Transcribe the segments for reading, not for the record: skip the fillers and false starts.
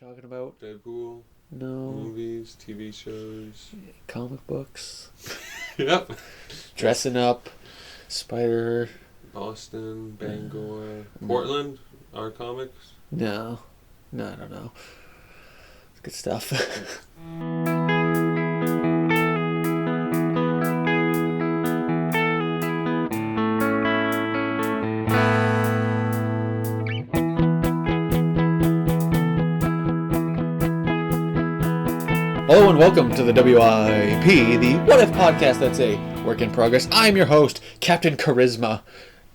we talking about? Deadpool. No. Movies, TV shows. Comic books. Yep. Dressing up. Spider. Boston, Bangor. Portland, our comics. No. No, I don't know. It's good stuff. Hello and welcome to the WIP, the What If podcast that's a work in progress. I'm your host, Captain Charisma,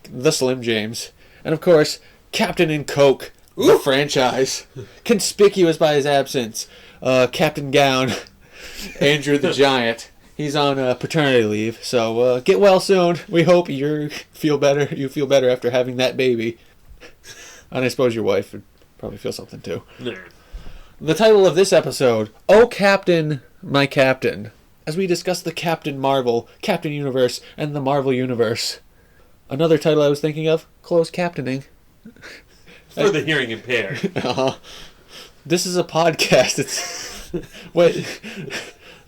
the Slim James, and of course, Captain in Coke, the franchise, conspicuous by his absence, Captain Gown, Andrew the Giant. He's on paternity leave, so get well soon. We hope you feel better after having that baby. And I suppose your wife would probably feel something too. Nah. The title of this episode, Oh Captain, My Captain, as we discuss the Captain Mar-Vell, Captain Universe, and the Mar-Vell Universe. Another title I was thinking of, Closed Captaining. For the hearing impaired. This is a podcast. It's... Wait.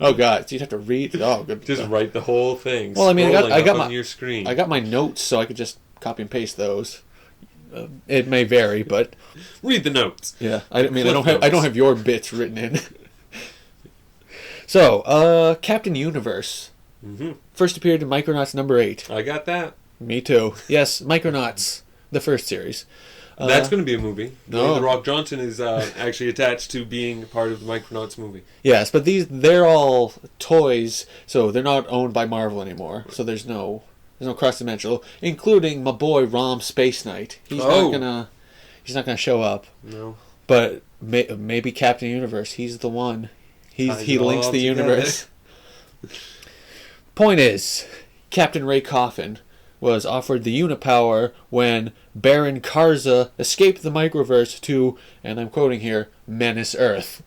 Oh, God. So you'd have to read... Oh, good. Just write the whole thing. Well, I mean, I got on your screen. I got my notes, so I could just copy and paste those. It may vary, but read the notes. Yeah, I don't have your bits written in. So, Captain Universe first appeared in Micronauts number 8. I got that. Me too. Yes, Micronauts, the first series. That's going to be a movie. No. The Rock Johnson is actually attached to being part of the Micronauts movie. Yes, but they're all toys, so they're not owned by Mar-Vell anymore. So there's no cross-dimensional, including my boy Rom Space Knight. He's not gonna show up. No. But maybe Captain Universe. He's the one. He links the universe. Point is, Captain Ray Coffin was offered the Unipower when Baron Karza escaped the microverse to, and I'm quoting here, menace Earth.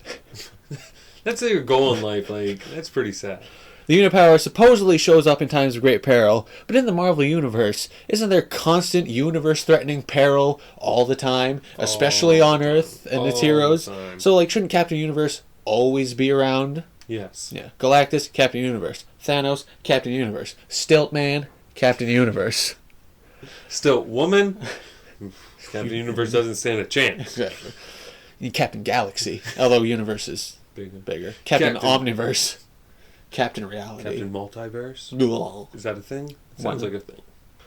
That's your goal in life. That's pretty sad. The Unipower supposedly shows up in times of great peril, but in the Mar-Vell universe, isn't there constant universe-threatening peril all the time, especially on Earth and its heroes? So, shouldn't Captain Universe always be around? Yes. Yeah. Galactus, Captain Universe. Thanos, Captain Universe. Stiltman, Captain Universe. Stilt Woman, Captain Universe doesn't stand a chance. Exactly. Captain Galaxy, although Universe is bigger. Captain Omniverse. Captain Reality. Captain Multiverse? Is that a thing? Sounds like a thing.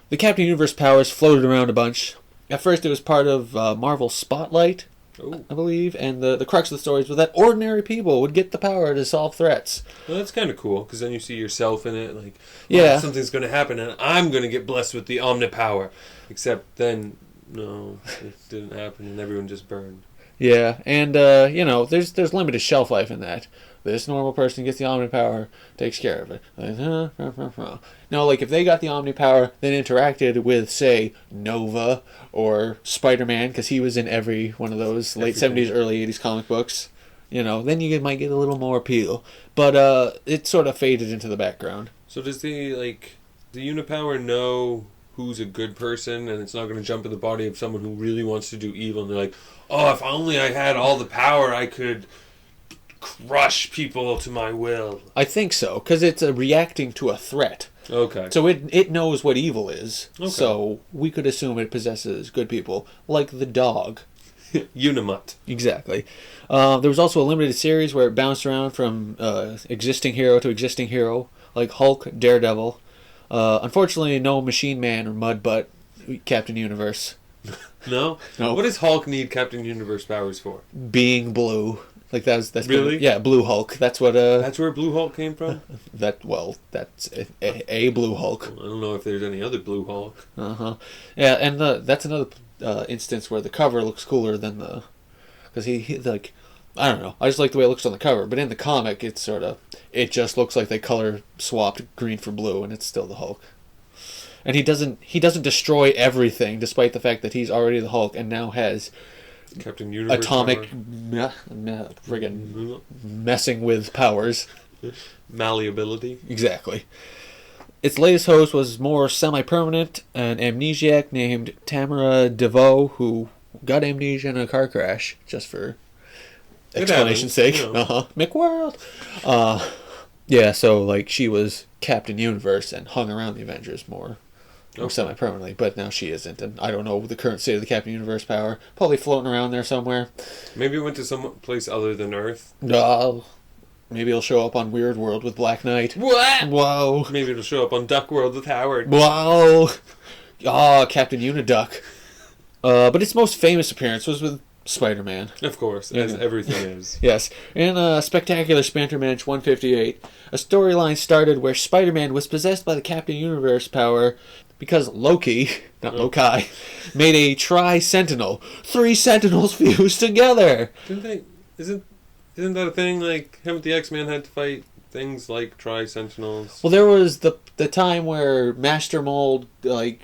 The Captain Universe powers floated around a bunch. At first it was part of Mar-Vell Spotlight, I believe, and the crux of the stories was that ordinary people would get the power to solve threats. Well, that's kind of cool, because then you see yourself in it, something's going to happen, and I'm going to get blessed with the Omnipower. Except then, no, it didn't happen, and everyone just burned. Yeah, and, there's limited shelf life in that. This normal person gets the Omnipower, takes care of it. No, if they got the Omnipower, then interacted with, say, Nova or Spider-Man, because he was in every one of those late 70s, early 80s comic books, then you might get a little more appeal. But it sort of faded into the background. So does the Unipower know who's a good person, and it's not going to jump in the body of someone who really wants to do evil, and they're like, oh, if only I had all the power, I could crush people to my will. I think so, because it's reacting to a threat. Okay. So it knows what evil is. Okay. So we could assume it possesses good people, like the dog. Unimut. Exactly. There was also a limited series where it bounced around from existing hero to existing hero, like Hulk, Daredevil. Unfortunately, no Machine Man or Mudbutt, Captain Universe. No? What does Hulk need Captain Universe powers for? Being blue. That's really? Yeah, Blue Hulk. That's what. That's where Blue Hulk came from. That's a Blue Hulk. Well, I don't know if there's any other Blue Hulk. Yeah, and that's another instance where the cover looks cooler than because he I don't know. I just like the way it looks on the cover, but in the comic, it just looks like they color swapped green for blue, and it's still the Hulk. And he doesn't destroy everything, despite the fact that he's already the Hulk and now has Captain Universe atomic friggin' messing with powers. Malleability. Exactly. Its latest host was more semi-permanent, an amnesiac named Tamara DeVoe, who got amnesia in a car crash, just for explanation's sake. You know. McWorld. Yeah, so, like, she was Captain Universe and hung around the Avengers more semi-permanently, but now she isn't, and I don't know the current state of the Captain Universe power. Probably floating around there somewhere. Maybe it went to some place other than Earth. Maybe it'll show up on Weird World with Black Knight. What? Whoa. Maybe it'll show up on Duck World with Howard. Whoa. Captain Uniduck. But its most famous appearance was with Spider-Man. Of course, as everything is. Yes. In Spectacular Spider-Man 158, a storyline started where Spider-Man was possessed by the Captain Universe power because Loki, not Loki, made a Tri-Sentinel. 3 Sentinels fused together. Isn't that a thing? Like, haven't the X-Men had to fight things like Tri-Sentinels? Well, there was the time where Master Mold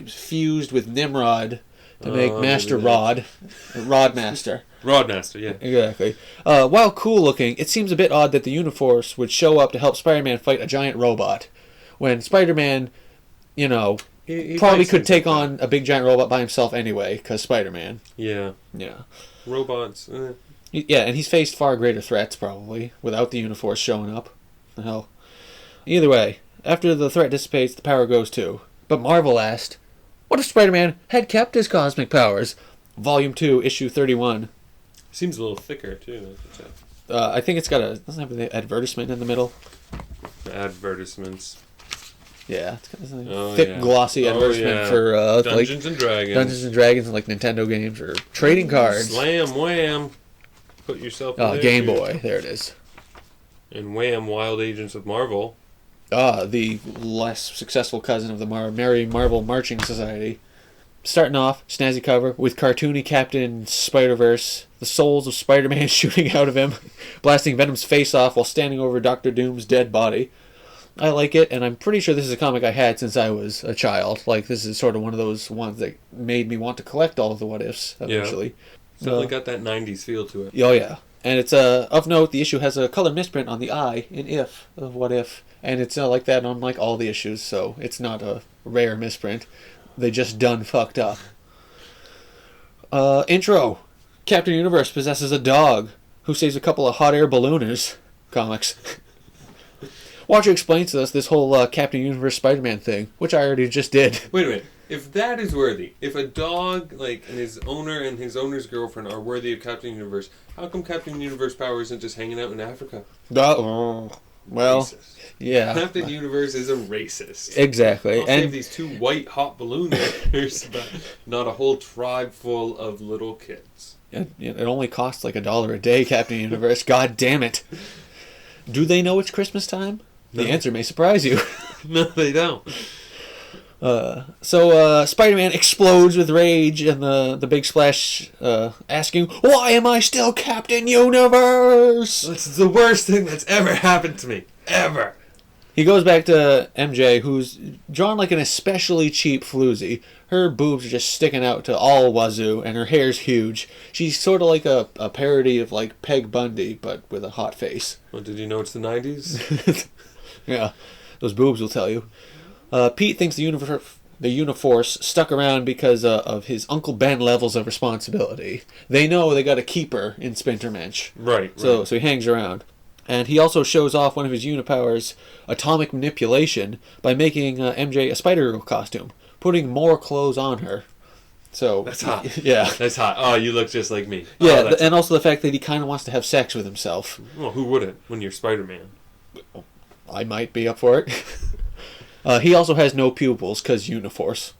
fused with Nimrod to make Master Rod. Rodmaster. Rodmaster, yeah. Exactly. While cool looking, it seems a bit odd that the Uni-Force would show up to help Spider-Man fight a giant robot. When Spider-Man, he probably could take on a big giant robot by himself anyway, because Spider-Man. Yeah. Yeah. Robots. Yeah, and he's faced far greater threats, probably, without the Uni-Force showing up. The hell. Either way, after the threat dissipates, the power goes too. But Mar-Vell asked, what if Spider-Man had kept his cosmic powers? Volume 2, Issue 31. Seems a little thicker, too. I think it's got doesn't have an advertisement in the middle? Advertisements. Yeah, it's got a thick, glossy advertisement for Dungeons and Dragons. Dungeons and Dragons, like Nintendo games or trading cards. Slam, wham. Put yourself in there. Game Boy. There it is. And wham, Wild Agents of Mar-Vell. The less successful cousin of the Merry Mar-Vell Marching Society. Starting off, snazzy cover, with cartoony Captain Spider-Verse, the souls of Spider-Man shooting out of him, blasting Venom's face off while standing over Dr. Doom's dead body. I like it, and I'm pretty sure this is a comic I had since I was a child. Like, this is sort of one of those ones that made me want to collect all of the what-ifs, eventually. Yeah. Definitely got that 90s feel to it. Oh, yeah. And it's, of note, the issue has a color misprint on the eye in If, of What If. And it's like that on, like, all the issues, so it's not a rare misprint. They just done fucked up. Intro. Captain Universe possesses a dog who saves a couple of hot air ballooners. Comics. Watcher explains to us this whole Captain Universe Spider-Man thing, which I already just did. Wait a minute. If that is worthy, if a dog, and his owner and his owner's girlfriend are worthy of Captain Universe, how come Captain Universe power isn't just hanging out in Africa? Well, racist. Yeah. Captain Universe is a racist. Exactly. I'll save these 2 white hot ballooners, but not a whole tribe full of little kids. It only costs like $1 a day, Captain Universe. God damn it. Do they know it's Christmas time? No. The answer may surprise you. No, they don't. So Spider-Man explodes with rage, and the Big Splash asking, why am I still Captain Universe? That's the worst thing that's ever happened to me. Ever. He goes back to MJ, who's drawn like an especially cheap floozy. Her boobs are just sticking out to all wazoo, and her hair's huge. She's sort of like a parody of like Peg Bundy, but with a hot face. Well, did you know it's the 90s? Yeah, those boobs will tell you. Pete thinks the Uni-Force stuck around because of his Uncle Ben levels of responsibility. They know they got to keep her in Splintermensch. Right. So he hangs around. And he also shows off one of his Unipowers, atomic manipulation, by making MJ a Spider-Girl costume, putting more clothes on her. So that's hot. Yeah. That's hot. Oh, you look just like me. Yeah, and also the fact that he kind of wants to have sex with himself. Well, who wouldn't when you're Spider-Man? I might be up for it. He also has no pupils, because Uni-Force.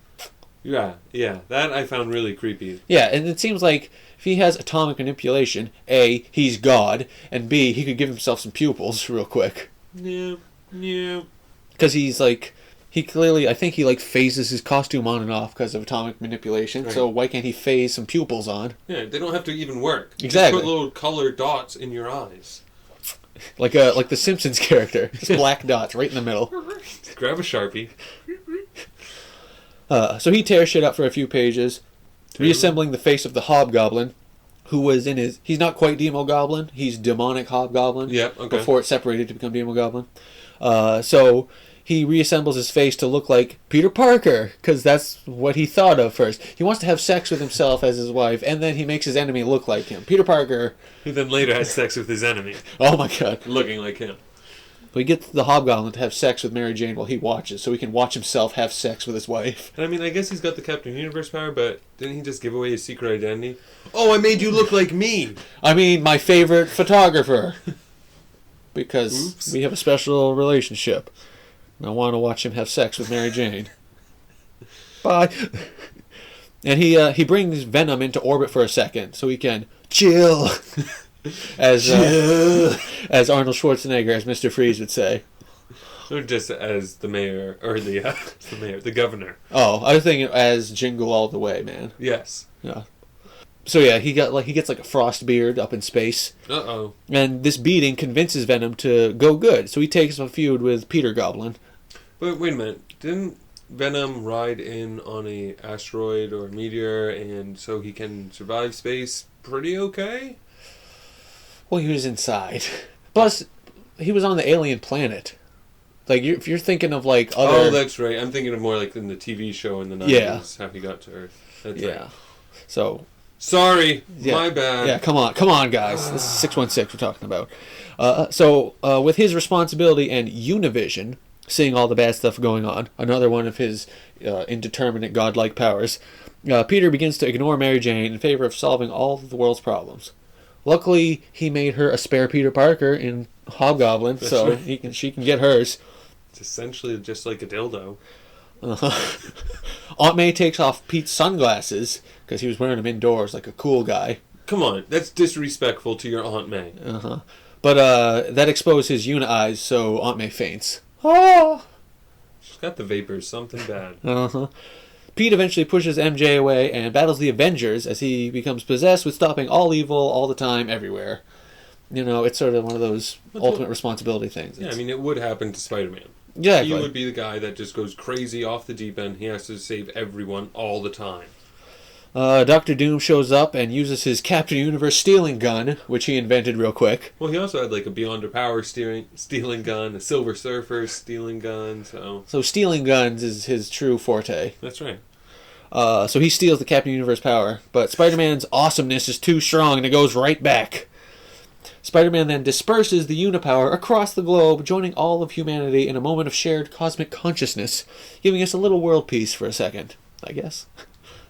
Yeah, that I found really creepy. Yeah, and it seems like if he has atomic manipulation, A, he's God, and B, he could give himself some pupils real quick. Yeah. Because he's like, he clearly, I think he like phases his costume on and off because of atomic manipulation, right. So why can't he phase some pupils on? Yeah, they don't have to even work. Exactly. Just put little colored dots in your eyes. Like the Simpsons character. Just black dots right in the middle. Grab a Sharpie. So he tears shit up for a few pages, reassembling the face of the Hobgoblin, who was in his... He's not quite Demogoblin. He's Demonic Hobgoblin. Yep, okay. Before it separated to become Demogoblin. So he reassembles his face to look like Peter Parker, because that's what he thought of first. He wants to have sex with himself as his wife, and then he makes his enemy look like him. Peter Parker. Who then later has sex with his enemy. Oh my god. Looking like him. But he gets the Hobgoblin to have sex with Mary Jane while he watches, so he can watch himself have sex with his wife. And I mean, I guess he's got the Captain Universe power, but didn't he just give away his secret identity? Oh, I made you look like me! I mean, my favorite photographer. Because Oops. we have a special relationship. And I want to watch him have sex with Mary Jane. Bye. And he brings Venom into orbit for a second, so he can chill. As Arnold Schwarzenegger, as Mr. Freeze would say. Or just as the mayor, or the governor. Oh, I was thinking as Jingle All the Way, man. Yes. Yeah. So yeah, he gets like a frost beard up in space. Uh-oh. And this beating convinces Venom to go good, so he takes a feud with Peter Goblin. But wait a minute, didn't Venom ride in on a asteroid or meteor, and so he can survive space pretty okay? Well, he was inside. Plus, he was on the alien planet. Like, if you're thinking of, like, other... Oh, that's right. I'm thinking of more like in the TV show in the 90s, how he got to Earth. That's right. So... Sorry, my bad. Yeah, come on, guys. This is 616 we're talking about. So, with his responsibility and Univision, seeing all the bad stuff going on, another one of his indeterminate godlike powers, Peter begins to ignore Mary Jane in favor of solving all of the world's problems. Luckily, he made her a spare Peter Parker in Hobgoblin, so right. she can get hers. It's essentially just like a dildo. Aunt May takes off Pete's sunglasses, because he was wearing them indoors like a cool guy. Come on, that's disrespectful to your Aunt May. But that exposed his uni-eyes, so Aunt May faints. Oh! She's got the vapors, something bad. Pete eventually pushes MJ away and battles the Avengers as he becomes possessed with stopping all evil all the time, everywhere. You know, it's sort of one of those ultimate responsibility things. Yeah, I mean, it would happen to Spider-Man. Yeah, he would be the guy that just goes crazy off the deep end. He has to save everyone all the time. Doctor Doom shows up and uses his Captain Universe stealing gun, which he invented real quick. Well, he also had like a Beyond Our Power stealing gun, a Silver Surfer stealing gun, so stealing guns is his true forte. That's right. So he steals the Captain Universe power, but Spider-Man's awesomeness is too strong and it goes right back. Spider-Man then disperses the Unipower across the globe, joining all of humanity in a moment of shared cosmic consciousness, giving us a little world peace for a second, I guess.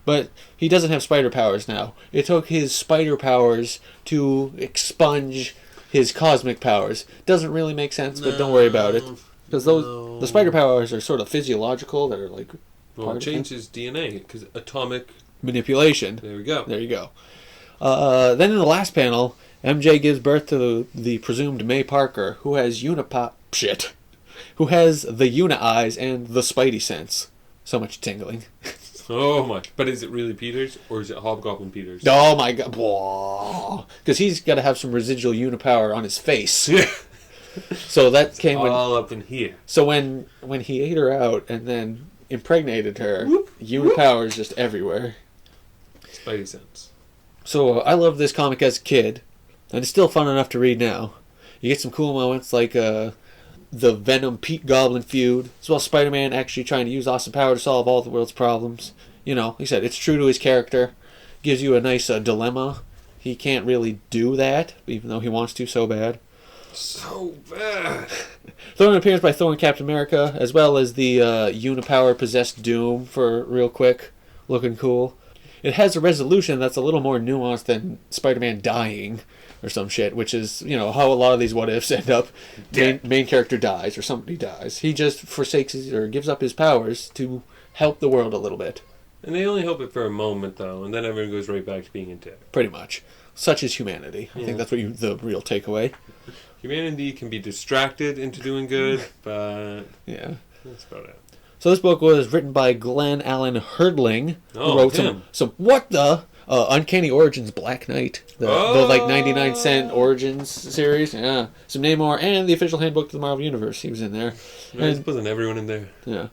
But he doesn't have spider powers now. It took his spider powers to expunge his cosmic powers. Doesn't really make sense, but don't worry about it. Because the spider powers are sort of physiological. They're like... Well, it changes DNA, because atomic... manipulation. There we go. There you go. Then in the last panel, MJ gives birth to the presumed May Parker, who has who has the uni-eyes and the Spidey sense. So much tingling. Oh my! But is it really Peters or is it Hobgoblin Peters? Oh my god! Because he's got to have some residual unipower on his face. So that came all up in here. So when he ate her out and then impregnated her, unipower is just everywhere. Spidey sense. So I loved this comic as a kid, and it's still fun enough to read now. You get some cool moments like the Venom Pete Goblin feud, as well as Spider-Man actually trying to use awesome power to solve all the world's problems. You know, like I said, it's true to his character. Gives you a nice dilemma. He can't really do that, even though he wants to so bad. So bad. Thor appears by Thor and Captain America, as well as the Unipower possessed Doom for real quick. Looking cool. It has a resolution that's a little more nuanced than Spider-Man dying or some shit, which is, you know, how a lot of these what-ifs end up. Main character dies or somebody dies. He just forsakes or gives up his powers to help the world a little bit. And they only help it for a moment, though, and then everyone goes right back to being a dick. Pretty much. Such is humanity. I think that's what the real takeaway. Humanity can be distracted into doing good, but yeah, that's about it. So this book was written by Glenn Allen Herdling, who wrote some what the Uncanny Origins Black Knight, the like 99-cent Origins series, yeah, some Namor, and the official handbook to the Mar-Vell Universe. He was in there. Nice, wasn't everyone in there? Yeah,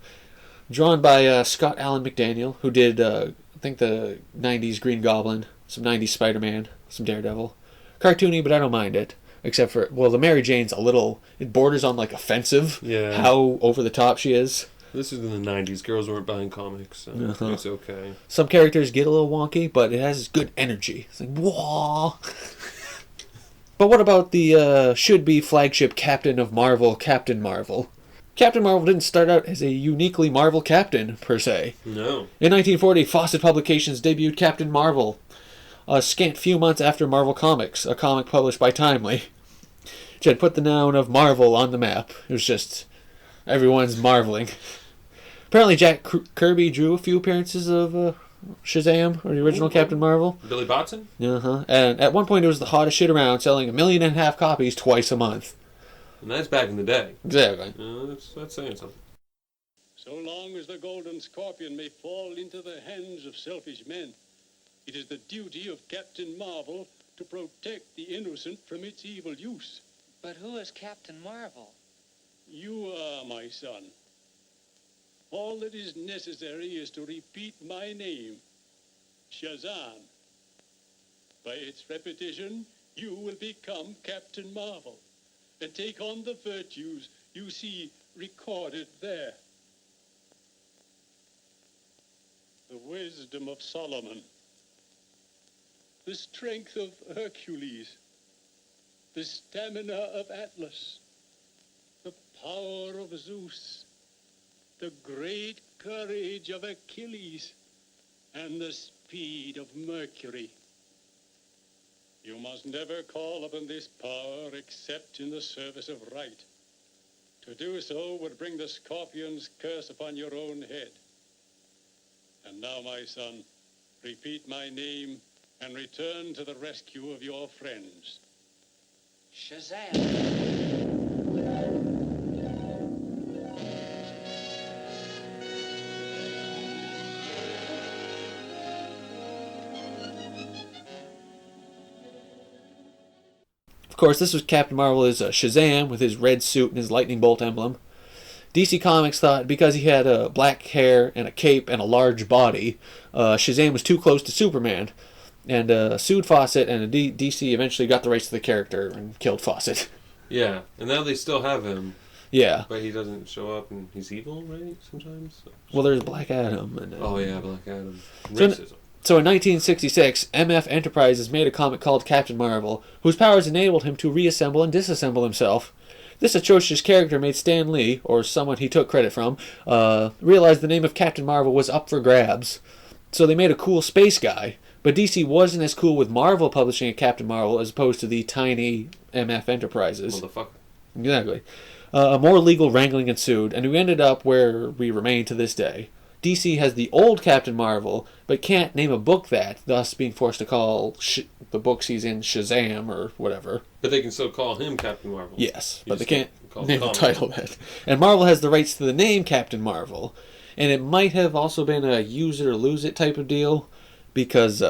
drawn by Scott Allen McDaniel, who did I think the 90s Green Goblin, some 90s Spider-Man, some Daredevil, cartoony, but I don't mind it. Except for, well, the Mary Jane's it borders on, like, offensive. Yeah. How over the top she is. This is in the 90s. Girls weren't buying comics, so it's okay. Some characters get a little wonky, but it has good energy. It's like, whoa. But what about the should-be flagship captain of Mar-Vell, Captain Mar-Vell? Captain Mar-Vell didn't start out as a uniquely Mar-Vell captain, per se. No. In 1940, Fawcett Publications debuted Captain Mar-Vell, a scant few months after Mar-Vell Comics, a comic published by Timely, which had put the noun of Mar-Vell on the map. It was just, everyone's marveling. Apparently Jack Kirby drew a few appearances of SHAZAM, or the original Captain Mar-Vell. Billy Batson? And at one point it was the hottest shit around, selling 1.5 million copies twice a month. And that's back in the day. Exactly. That's saying something. So long as the golden scorpion may fall into the hands of selfish men, it is the duty of Captain Mar-Vell to protect the innocent from its evil use. But who is Captain Mar-Vell? You are, my son. All that is necessary is to repeat my name, SHAZAM. By its repetition, you will become Captain Mar-Vell and take on the virtues you see recorded there. The wisdom of Solomon, the strength of Hercules, the stamina of Atlas, the power of Zeus, the great courage of Achilles, and the speed of Mercury. You must never call upon this power except in the service of right. To do so would bring the scorpion's curse upon your own head. And now, my son, repeat my name and return to the rescue of your friends. SHAZAM. Of course, this was Captain Mar-Vell as SHAZAM with his red suit and his lightning bolt emblem. DC Comics thought because he had black hair and a cape and a large body, SHAZAM was too close to Superman, and sued Fawcett, and DC eventually got the rights to the character and killed Fawcett. Yeah, and now they still have him. Yeah. But he doesn't show up, and he's evil, right, sometimes? Well, there's Black Adam. And, oh, yeah, Black Adam. Racism. So in 1966, MF Enterprises made a comic called Captain Mar-Vell, whose powers enabled him to reassemble and disassemble himself. This atrocious character made Stan Lee, or someone he took credit from, realize the name of Captain Mar-Vell was up for grabs. So they made a cool space guy. But DC wasn't as cool with Mar-Vell publishing a Captain Mar-Vell as opposed to the tiny MF Enterprises. Motherfucker. Exactly. A more legal wrangling ensued, and we ended up where we remain to this day. DC has the old Captain Mar-Vell, but can't name a book that, thus being forced to call the books he's in SHAZAM or whatever. But they can still call him Captain Mar-Vell. Yes, but they can't name the the title that. And Mar-Vell has the rights to the name Captain Mar-Vell, and it might have also been a use it or lose it type of deal, because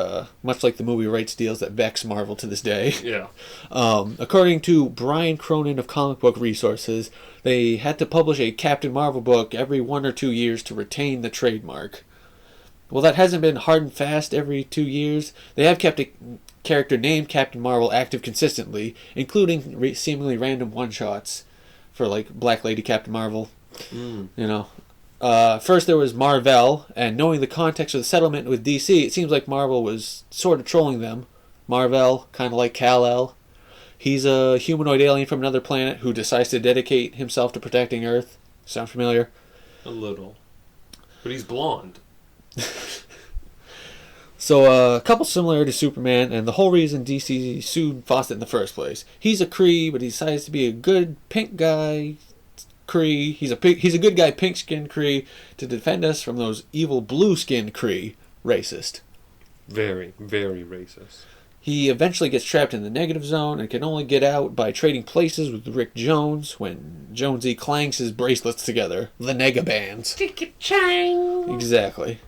much like the movie rights deals that vex Mar-Vell to this day. Yeah. According to Brian Cronin of Comic Book Resources, they had to publish a Captain Mar-Vell book every 1 or 2 years to retain the trademark. Well, that hasn't been hard and fast every 2 years. They have kept a character named Captain Mar-Vell active consistently, including seemingly random one-shots for, like, Black Lady Captain Mar-Vell. You know. First there was Mar-Vell, and knowing the context of the settlement with DC, it seems like Mar-Vell was sort of trolling them. Mar-Vell, kind of like Kal-El. He's a humanoid alien from another planet who decides to dedicate himself to protecting Earth. Sound familiar? A little. But he's blonde. So, a couple similar to Superman, and the whole reason DC sued Fawcett in the first place. He's a Kree, but he decides to be a good pink guy Kree. He's a good guy, pink-skinned Kree, to defend us from those evil blue-skinned Kree. Racist. Very, very racist. He eventually gets trapped in the negative zone and can only get out by trading places with Rick Jones when Jonesy clangs his bracelets together. The Negabands. Ching! Exactly.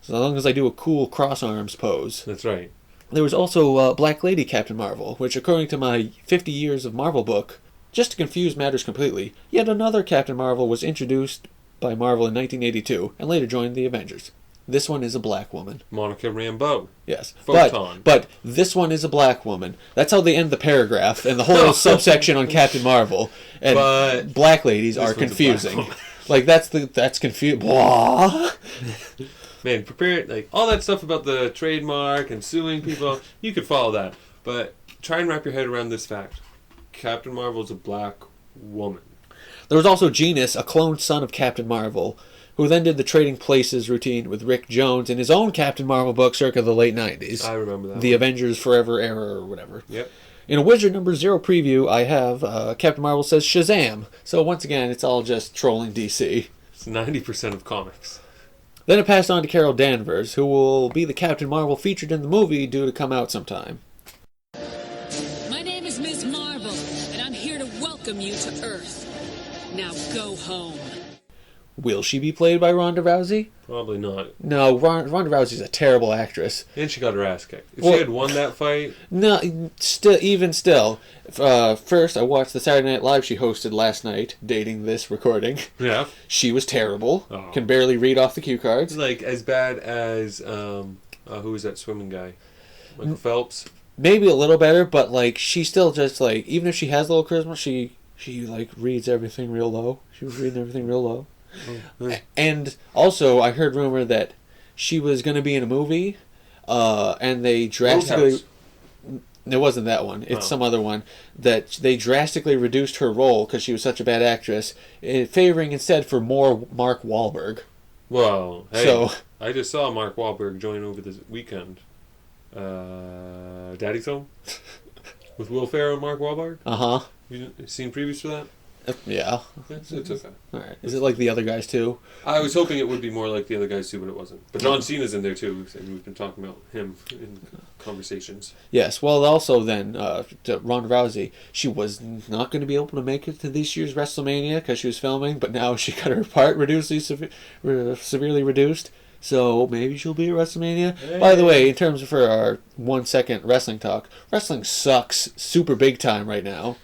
So as long as I do a cool cross arms pose. That's right. There was also Black Lady Captain Mar-Vell, which according to my 50 Years of Marvel book, just to confuse matters completely, yet another Captain Mar-Vell was introduced by Marvel in 1982 and later joined the Avengers. This one is a black woman. Monica Rambeau. Yes. Photon. But this one is a black woman. That's how they end the paragraph and the whole subsection on Captain Marvel. And But black ladies are one's a black confusing. woman. Like, that's confusing. Man, prepare like all that stuff about the trademark and suing people. You could follow that, but try and wrap your head around this fact: Captain Marvel is a black woman. There was also Genus, a cloned son of Captain Marvel, who then did the trading places routine with Rick Jones in his own Captain Marvel book circa the late 90s. I remember that. The Avengers Forever era or whatever. Yep. In a Wizard number 0 preview, I have Captain Marvel says SHAZAM. So once again, it's all just trolling DC. It's 90% of comics. Then it passed on to Carol Danvers, who will be the Captain Marvel featured in the movie due to come out sometime. My name is Ms. Marvel, and I'm here to welcome you to Earth. Now go home. Will she be played by Ronda Rousey? Probably not. No, Ronda Rousey's a terrible actress. And she got her ass kicked. If Well- she had won that fight, No, even still. First, I watched the Saturday Night Live she hosted last night, dating this recording. yeah, She was terrible. Oh. Can barely read off the cue it's cards. like as bad as who was that swimming guy? Michael Phelps. Maybe a little better, but like she still just like even if she has a little charisma, she like reads everything real low. She was reading everything real low. And also, I heard rumor that she was going to be in a movie, and they drastically. Roadhouse. It wasn't that one. It's Oh. some other one that they drastically reduced her role because she was such a bad actress, favoring instead for more Mark Wahlberg. Well, hey, So- I just saw Mark Wahlberg join over this weekend. Daddy's Home with Will Ferrell and Mark Wahlberg. Uh huh. You seen previews for that? Yeah. It's okay. All right. Is it like the other guys too? I was hoping it would be more like the other guys too, but it wasn't. But John Cena's in there too, and we've been talking about him in conversations. Yes. Well, also then to Ronda Rousey, she was not going to be able to make it to this year's WrestleMania because she was filming, but now she got her part severely reduced. So maybe she'll be at WrestleMania. Hey. By the way, in terms of our 1 second wrestling talk, wrestling sucks super big time right now.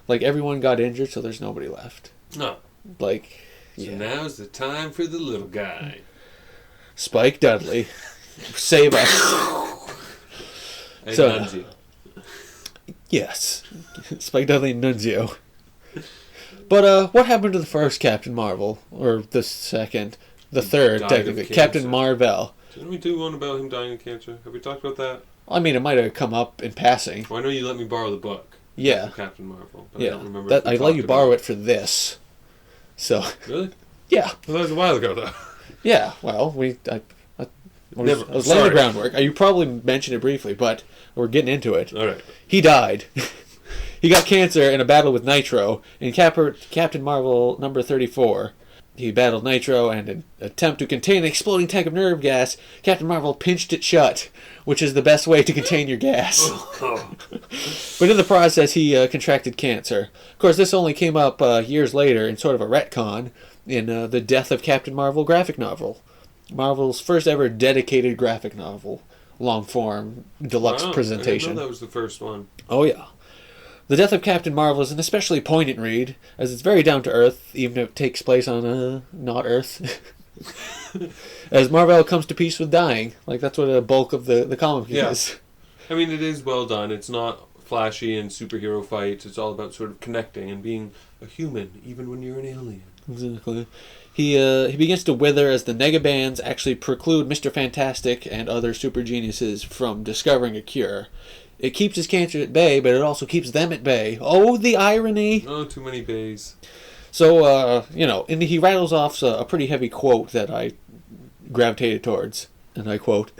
Like everyone got injured, so there's nobody left. No. Like, So yeah. now's the time for the little guy. Spike Dudley, save us. And So- Nunzio. Yes, Spike Dudley and Nunzio. But what happened to the first Captain Marvel, or the second, the third Died of technically, cancer. Captain Mar-Vell? Didn't we do one about him dying of cancer? Have we talked about that? I mean, it might have come up in passing. Well, I know you let me borrow the book. Yeah. of Captain Marvel. But I Yeah, don't remember. that I let you borrow it for this. So, Really? yeah, Well, that was a while ago, though. yeah. Well, I was Never- laying the sorry. groundwork. You probably mentioned it briefly, but we're getting into it. All right. He died. He got cancer in a battle with Nitro in Captain Marvel number 34. He battled Nitro, and in an attempt to contain an exploding tank of nerve gas, Captain Marvel pinched it shut, which is the best way to contain your gas. But in the process, he contracted cancer. Of course, this only came up years later in sort of a retcon in the Death of Captain Marvel graphic novel. Marvel's first ever dedicated graphic novel, long-form, deluxe Wow, I presentation. didn't know that was the first one. Oh, yeah. The Death of Captain Marvel is an especially poignant read, as it's very down-to-earth, even if it takes place on, not Earth. As Mar-Vell comes to peace with dying. Like, that's what a bulk of the comic Yeah. is. I mean, it is well done. It's not flashy and superhero fights. It's all about sort of connecting and being a human, even when you're an alien. Exactly. He begins to wither as the negabands actually preclude Mr. Fantastic and other super geniuses from discovering a cure. It keeps his cancer at bay, but it also keeps them at bay. Oh, the irony! Oh, too many bays. So, and he rattles off a pretty heavy quote that I gravitated towards. And I quote,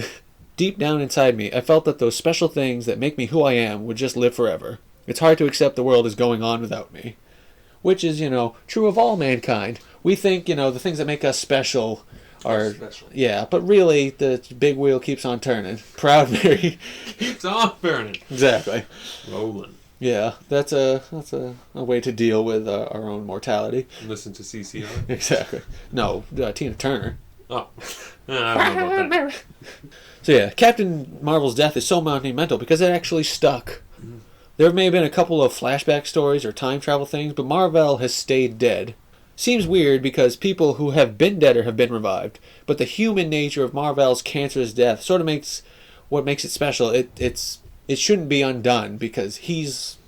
"Deep down inside me, I felt that those special things that make me who I am would just live forever. It's hard to accept the world is going on without me." Which is, true of all mankind. We think, the things that make us special are... Special. Yeah, but really, the big wheel keeps on turning. Proud Mary. It's on burning. Exactly. Rolling. Yeah, that's a way to deal with our own mortality. Listen to CCR. Exactly. No, Tina Turner. Oh. I don't know about that. So yeah, Captain Marvel's death is so monumental because it actually stuck. There may have been a couple of flashback stories or time travel things, but Mar-Vell has stayed dead. seems weird because people who have been dead or have been revived, but the human nature of Mar-Vell's cancerous death sort of makes it special. It shouldn't be undone because he's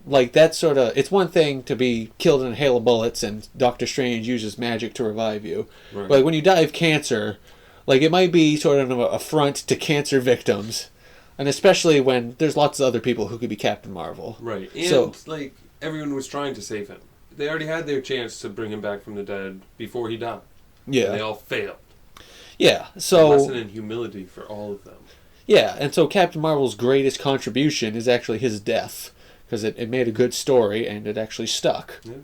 like that sort of. It's one thing to be killed in a hail of bullets and Doctor Strange uses magic to revive you, Right. but when you die of cancer, like it might be sort of an affront to cancer victims, and especially when there's lots of other people who could be Captain Marvel. Right. And, So- like, everyone was trying to save him. They already had their chance to bring him back from the dead before he died. Yeah. And they all failed. Yeah. A So lesson in humility for all of them. yeah, and so Captain Marvel's greatest contribution is actually his death because it made a good story and it actually stuck. Yeah.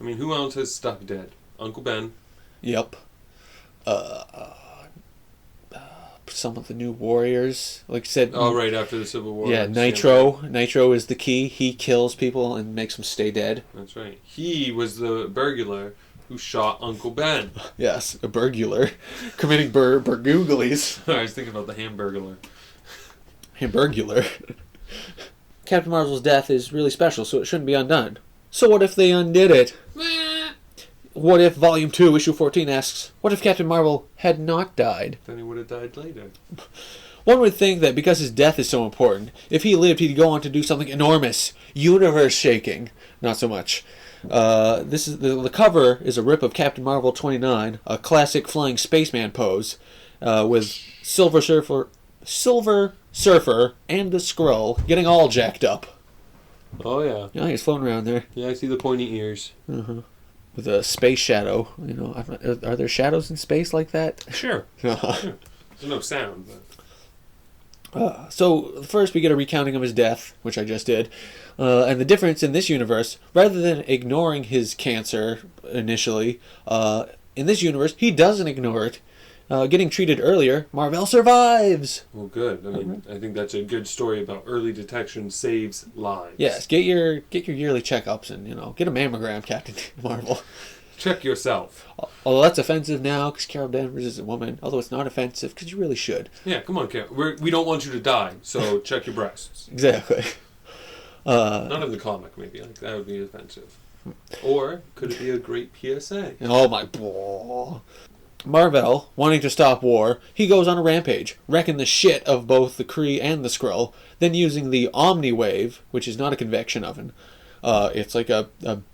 I mean, who else has stuck dead? Uncle Ben. Yep. Some of the new warriors, like I said. Oh, right, after the Civil War. Yeah, Nitro. Nitro is the key. He kills people and makes them stay dead. That's right. He was the burglar who shot Uncle Ben. Yes, a burglar. Committing burglaries. I was thinking about the Hamburglar. Hamburglar. Captain Marvel's death is really special, so it shouldn't be undone. So what if they undid it? What if Volume 2, Issue 14 asks, what if Captain Marvel had not died? Then he would have died later. One would think that because his death is so important, if he lived, he'd go on to do something enormous, universe-shaking. Not so much. This is the cover is a rip of Captain Marvel 29, a classic flying spaceman pose, with Silver Surfer, and the Skrull getting all jacked up. Oh, yeah. Yeah, he's floating around there Yeah, I see the pointy ears. with a space shadow. You know, are there shadows in space like that? Sure. There's no sound, but... So first we get a recounting of his death, which I just did, and the difference in this universe, rather than ignoring his cancer initially, in this universe he doesn't ignore it. Getting treated earlier, Mar-Vell survives. Well, good. I mean, I think that's a good story about early detection saves lives. Yes, get your yearly checkups and get a mammogram, Captain Marvel. Check yourself. Although that's offensive now because Carol Danvers is a woman. Although it's not offensive because you really should. Yeah, come on, Carol. We don't want you to die, so check your breasts. Exactly. Not in the comic, maybe. Like, that would be offensive. Or could it be a great PSA? Oh my. Mar-Vell, wanting to stop war, he goes on a rampage, wrecking the shit of both the Kree and the Skrull, then using the Omni-Wave, which is not a convection oven. It's like a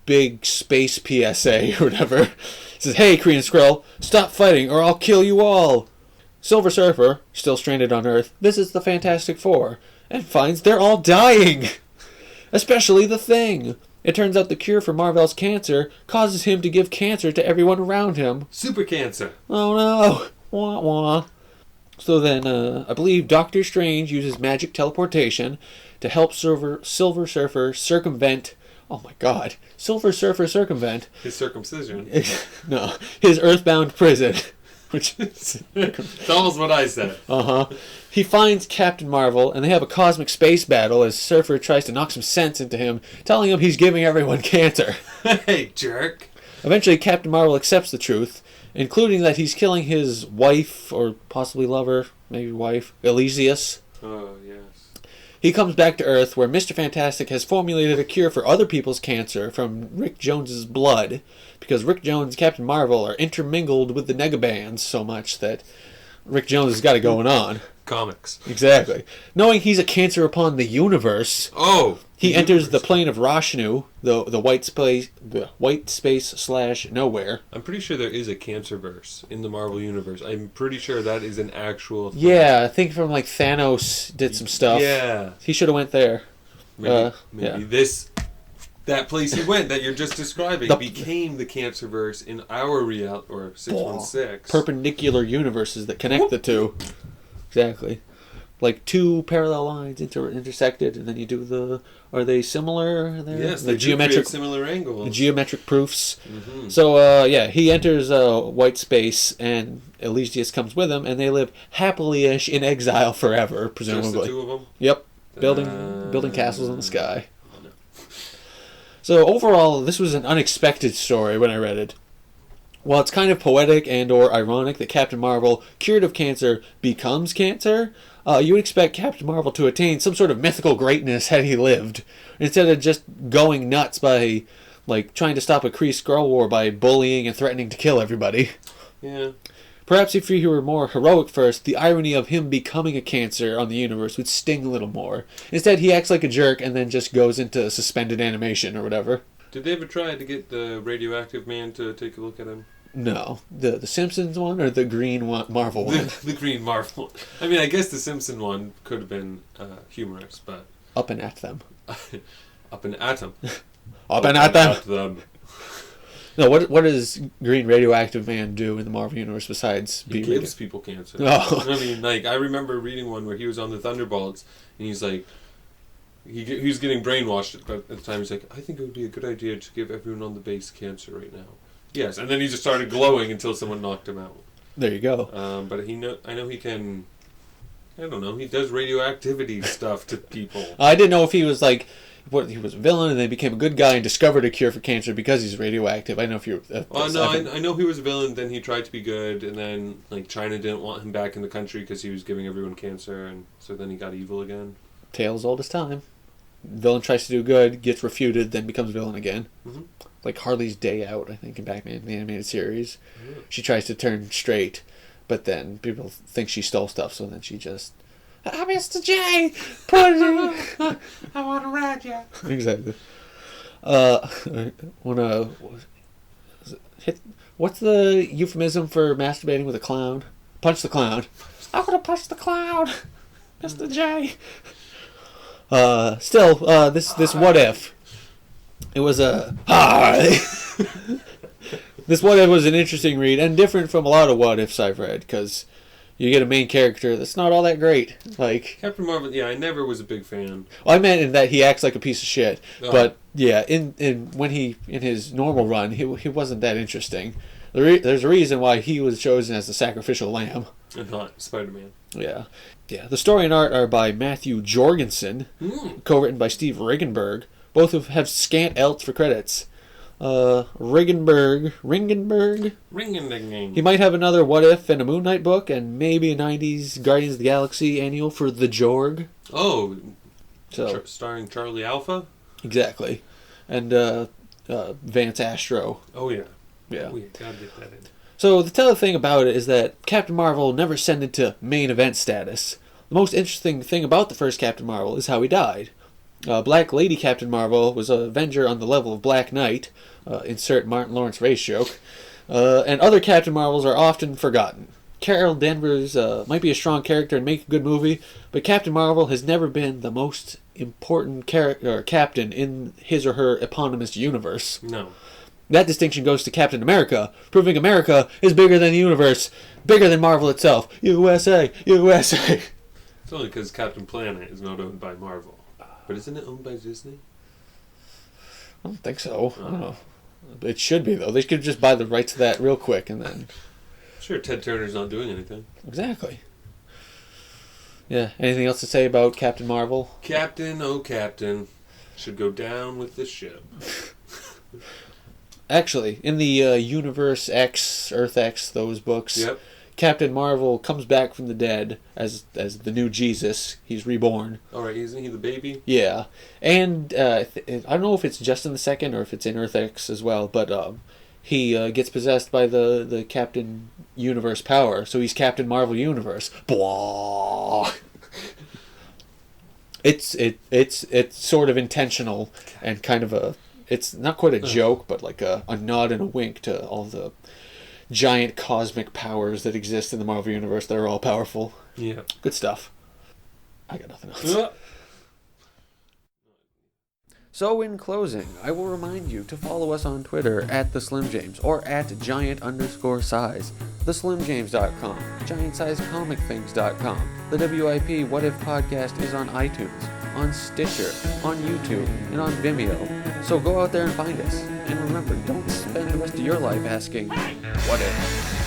big space PSA or whatever. It says, hey, Kree and Skrull, stop fighting or I'll kill you all. Silver Surfer, still stranded on Earth, visits the Fantastic Four and finds they're all dying. Especially the Thing. It turns out the cure for Mar-Vell's cancer causes him to give cancer to everyone around him. Super cancer. Oh no! Wah wah. So then, I believe Doctor Strange uses magic teleportation to help Silver Surfer circumvent... Oh my god. Silver Surfer circumvent... His circumcision. No. His earthbound prison. Which is... It's almost what I said. Uh-huh. He finds Captain Marvel, and they have a cosmic space battle as Surfer tries to knock some sense into him, telling him he's giving everyone cancer. Hey, jerk. Eventually, Captain Marvel accepts the truth, including that he's killing his wife, or possibly lover, maybe wife, Elysius. Oh, yes. He comes back to Earth, where Mr. Fantastic has formulated a cure for other people's cancer from Rick Jones's blood, because Rick Jones and Captain Marvel are intermingled with the Negabands so much that Rick Jones has got it going on. Comics. Exactly. Knowing he's a cancer upon the universe, Oh! he enters the plane of Rashnu, the white space / nowhere. I'm pretty sure there is a Cancerverse in the Marvel Universe. I'm pretty sure that is an actual thing. Yeah, I think from like Thanos did some stuff. Yeah. He should have went there. Maybe Yeah. that place he went that you're just describing became the Cancerverse in our reality, or 616. Perpendicular universes that connect the two. Exactly. Like two parallel lines intersected, and then you do the... Are they similar there? Yes, the they geometric do similar angles. The geometric proofs. Mm-hmm. So, he enters white space, and Elysius comes with him, and they live happily-ish in exile forever, presumably. Just the two of them? Yep. Building castles in the sky. So, overall, this was an unexpected story when I read it. While it's kind of poetic and or ironic that Captain Marvel, cured of cancer, becomes cancer, you would expect Captain Marvel to attain some sort of mythical greatness had he lived, instead of just going nuts by like trying to stop a Kree Skrull war by bullying and threatening to kill everybody. Yeah. Perhaps if he were more heroic first, the irony of him becoming a cancer on the universe would sting a little more. Instead, he acts like a jerk and then just goes into suspended animation or whatever. Did they ever try to get the radioactive man to take a look at him? No. The Simpsons one or the green one, Marvel one? The green Marvel. I mean, I guess the Simpson one could have been humorous, but... Up and at them. Up and at them. Up and at them! At them. No, what does Green Radioactive Man do in the Marvel Universe besides He gives people cancer. Oh. I mean, like, I remember reading one where he was on the Thunderbolts, and he's like... He was getting brainwashed, but at the time he's like, I think it would be a good idea to give everyone on the base cancer right now. Yes, and then he just started glowing until someone knocked him out. There you go. But I know he can... I don't know, he does radioactivity stuff to people. I didn't know if he was like... He was a villain and then became a good guy and discovered a cure for cancer because he's radioactive. I don't know if you're... I know he was a villain, then he tried to be good, and then like China didn't want him back in the country because he was giving everyone cancer, and so then he got evil again. Tales old as time. Villain tries to do good, gets refuted, then becomes villain again. Mm-hmm. Like Harley's Day Out, I think, in Batman, the animated series. Mm-hmm. She tries to turn straight, but then people think she stole stuff, so then she just... Mr. J! Put it in! I want to ride you. Exactly. What's the euphemism for masturbating with a clown? Punch the clown. I'm gonna punch the clown! Mr. J! This what if? It was a... This what if was an interesting read, and different from a lot of what ifs I've read, because... You get a main character that's not all that great. Like Captain Marvel, yeah, I never was a big fan. Well, I meant in that he acts like a piece of shit. Oh. But yeah, in his normal run, he wasn't that interesting. There's a reason why he was chosen as the sacrificial lamb. And not Spider-Man. Yeah. The story and art are by Matthew Jorgensen, co-written by Steve Ringenberg. Both have scant else for credits. Ringenberg. Ring-a-ding-ding. He might have another What If and a Moon Knight book, and maybe a 90s Guardians of the Galaxy annual for the Jorg. Oh, so starring Charlie Alpha? Exactly. And Vance Astro. Oh, yeah. Yeah. Oh, yeah, gotta get that in. So the other thing about it is that Captain Marvel never ascended to main event status. The most interesting thing about the first Captain Marvel is how he died. Black Lady Captain Marvel was an Avenger on the level of Black Knight, insert Martin Lawrence race joke, and other Captain Marvels are often forgotten. Carol Danvers might be a strong character and make a good movie, but Captain Marvel has never been the most important captain in his or her eponymous universe. No. That distinction goes to Captain America, proving America is bigger than the universe, bigger than Marvel itself. USA, USA. It's only because Captain Planet is not owned by Marvel. But isn't it owned by Disney? I don't think so. I don't know. It should be, though. They could just buy the rights to that real quick and then... Sure, Ted Turner's not doing anything. Exactly. Yeah, anything else to say about Captain Marvel? Captain, oh Captain, should go down with the ship. Actually, in the Universe X, Earth X, those books... Yep. Captain Marvel comes back from the dead as the new Jesus. He's reborn. All right, isn't he the baby? Yeah, and I don't know if it's just in the second or if it's in Earth X as well, but he gets possessed by the Captain Universe power, so he's Captain Marvel Universe. Blah. It's sort of intentional and kind of it's not quite a joke, but like a nod and a wink to all the giant cosmic powers that exist in the Marvel Universe that are all powerful. Yeah. Good stuff. I got nothing else. So in closing, I will remind you to follow us on Twitter at @TheSlimJames or at @giant_size, theslimjames.com, giantsizecomicthings.com. The WIP What If podcast is on iTunes, on Stitcher, on YouTube, and on Vimeo. So go out there and find us. And remember, don't spend the rest of your life asking, what if?